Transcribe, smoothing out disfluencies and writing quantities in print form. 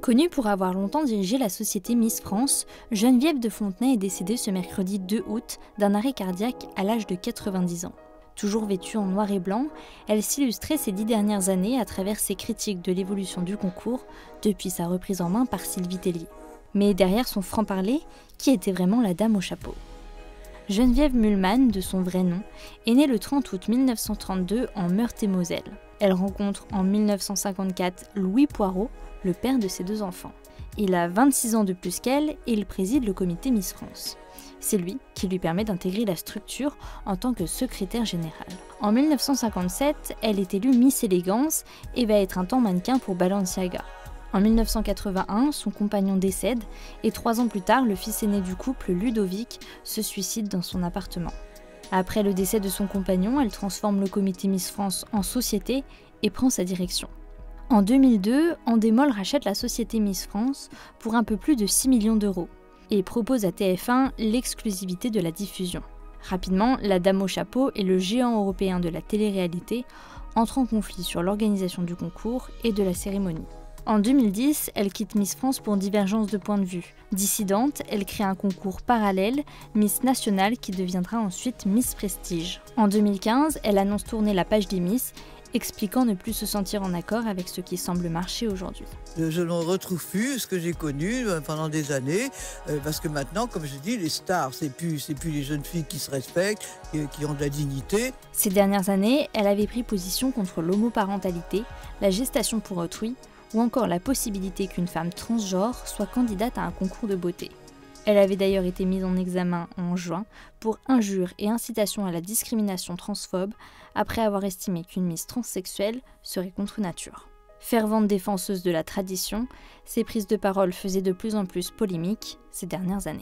Connue pour avoir longtemps dirigé la société Miss France, Geneviève de Fontenay est décédée ce mercredi 2 août d'un arrêt cardiaque à l'âge de 90 ans. Toujours vêtue en noir et blanc, elle s'illustrait ces 10 dernières années à travers ses critiques de l'évolution du concours depuis sa reprise en main par Sylvie Tellier. Mais derrière son franc-parler, qui était vraiment la dame au chapeau? Geneviève Mühlmann, de son vrai nom, est née le 30 août 1932 en Meurthe-et-Moselle. Elle rencontre en 1954 Louis Poirot, le père de ses 2 enfants. Il a 26 ans de plus qu'elle et il préside le comité Miss France. C'est lui qui lui permet d'intégrer la structure en tant que secrétaire général. En 1957, elle est élue Miss Élégance et va être un temps mannequin pour Balenciaga. En 1981, son compagnon décède et 3 ans plus tard, le fils aîné du couple, Ludovic, se suicide dans son appartement. Après le décès de son compagnon, elle transforme le comité Miss France en société et prend sa direction. En 2002, Endemol rachète la société Miss France pour un peu plus de 6 millions d'euros et propose à TF1 l'exclusivité de la diffusion. Rapidement, la dame au chapeau et le géant européen de la télé-réalité entrent en conflit sur l'organisation du concours et de la cérémonie. En 2010, elle quitte Miss France pour divergence de point de vue. Dissidente, elle crée un concours parallèle, Miss Nationale, qui deviendra ensuite Miss Prestige. En 2015, elle annonce tourner la page des Miss, expliquant ne plus se sentir en accord avec ce qui semble marcher aujourd'hui. Je ne retrouve plus ce que j'ai connu pendant des années, parce que maintenant, comme je dis, les stars, c'est plus les jeunes filles qui se respectent, qui ont de la dignité. Ces dernières années, elle avait pris position contre l'homoparentalité, la gestation pour autrui, ou encore la possibilité qu'une femme transgenre soit candidate à un concours de beauté. Elle avait d'ailleurs été mise en examen en juin pour injure et incitation à la discrimination transphobe après avoir estimé qu'une Miss transsexuelle serait contre nature. Fervente défenseuse de la tradition, ses prises de parole faisaient de plus en plus polémiques ces dernières années.